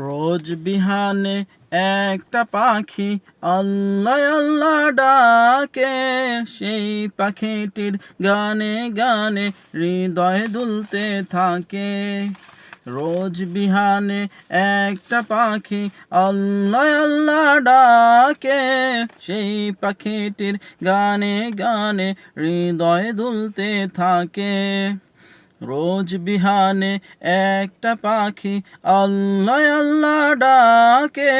রোজ বিহানে একটা পাখি আল্লাহ আল্লাহ ডাকে, সেই পাখিটির গানে গানে হৃদয় দুলতে থাকে। রোজ বিহানে একটা পাখি আল্লাহ আল্লাহ ডাকে, সেই পাখিটির গানে গানে হৃদয় দুলতে থাকে। রোজ বিহানে একটা পাখি আল্লাহ আল্লাহ ডাকে,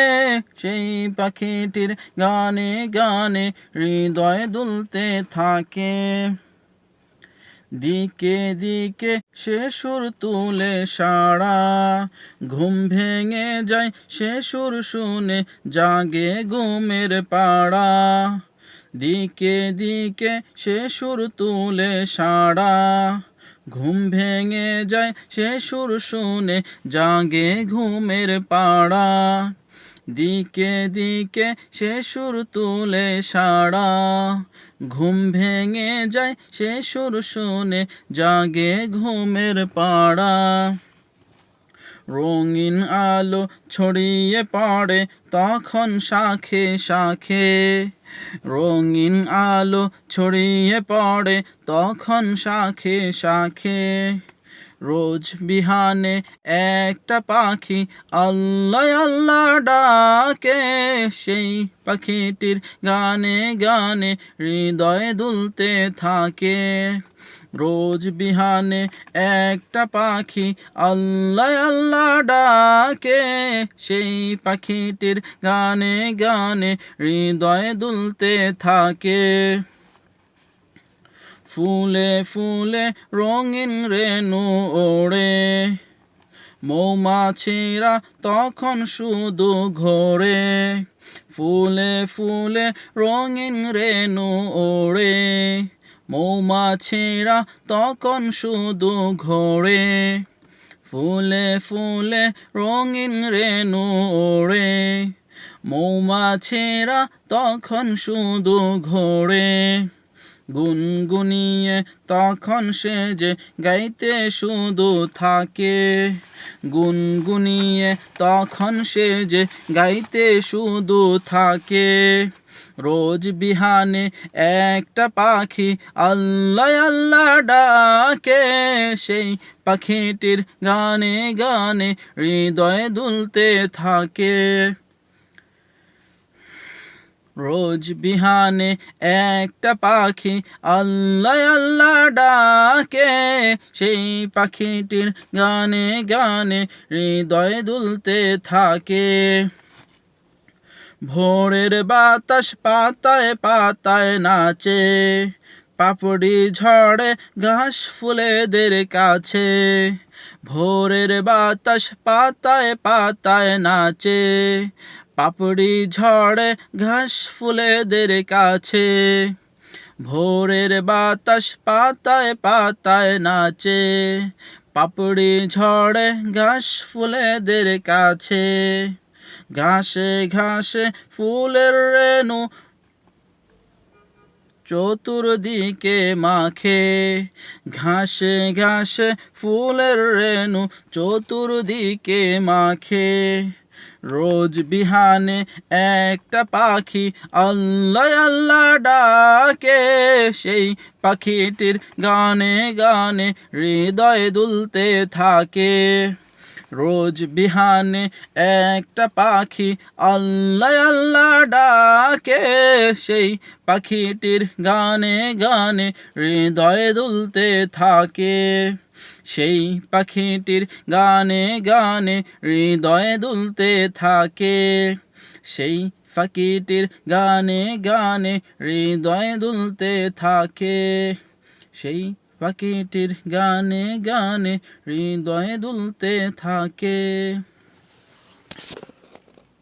সেই পাখিটির গানে গানে হৃদয় দুলতে থাকে। দিকে দিকে সে সুর তুলে সারা, ঘুম ভেঙে যায় সে সুর শুনে জাগে ঘুমের পাড়া। দিকে দিকে সে সুর তুলে সারা, ঘুম ভেঙে যায় সে সুর শুনে জাগে ঘুমের পাড়া। দিকে দিকে সে সুর তুলে সারা, ঘুম ভেঙে যায় সে সুর শুনে জাগে ঘুমের পাড়া। রঙিন আলো ছড়িয়ে পড়ে তখন শাখে শাখে, রঙিন আলো ছড়িয়ে পড়ে তখন শাখে শাখে। রোজ বিহানে একটা পাখি আল্লাহ আল্লাহ ডাকে, সেই পাখিটির গানে গানে হৃদয় দুলতে থাকে। রোজ বিহানে একটা পাখি আল্লাহ আল্লাহ ডাকে, সেই পাখিটির গানে গানে হৃদয় দুলতে থাকে। ফুলে ফুলে রঙিন রেণু ওড়ে, মৌমাছিরা তখন শুধু ঘোরে। ফুলে ফুলে রঙিন রেণু ওড়ে, মৌমাছিরা তখন শুধু ঘোরে। ফুলে ফুলে রঙিন রেণু ওড়ে, মৌমাছিরা তখন শুধু ঘোরে। গুনগুনিয়ে তখন সে যে গাইতে শুধু থাকে, গুনগুনিয়ে তখন সে যে গাইতে শুধু থাকে। রোজ বিহানে একটা পাখি আল্লাহ আল্লাহ ডাকে, সেই পাখিটির গানে গানে হৃদয় দুলতে থাকে। রোজ বিহানে একটা পাখি আল্লাহ আল্লাহ ডাকে, সেই পাখিটির গানে গানে হৃদয় দুলতে থাকে। ভোরের বাতাস পাতায় পাতায় নাচে, পাপড়ি ঝড়ে ঘাস ফুলেদের কাছে। ভোরের বাতাস পাতায় পাতায় নাচে, পাপড়ি ঝড়ে ঘাস ফুলেদের কাছে। ভোরের বাতাস পাতায় পাতায় নাচে, পাপড়ি ঝড়ে ঘাস ফুলেদের কাছে। ঘাসে ঘাসে ফুলের রেণু চতুর্দিকে মাখে, ঘাসে ঘাসে ফুলের রেণু চতুর্দিকে মাখে। রোজ বিহানে একটা পাখি আল্লাহ আল্লাহ ডাকে, সেই পাখিটির গানে গানে হৃদয় দুলতে থাকে। রোজ বিহানে একটা পাখি আল্লাহ আল্লাহ ডাকে, সেই পাখিটির গানে গানে হৃদয় দুলতে থাকে। সেই পাখিটির গানে গানে হৃদয় দুলতে থাকে। সেই পাখিটির গানে গানে হৃদয় দুলতে থাকে। সেই পাখিটির গানে গানে হৃদয় দুলতে থাকে।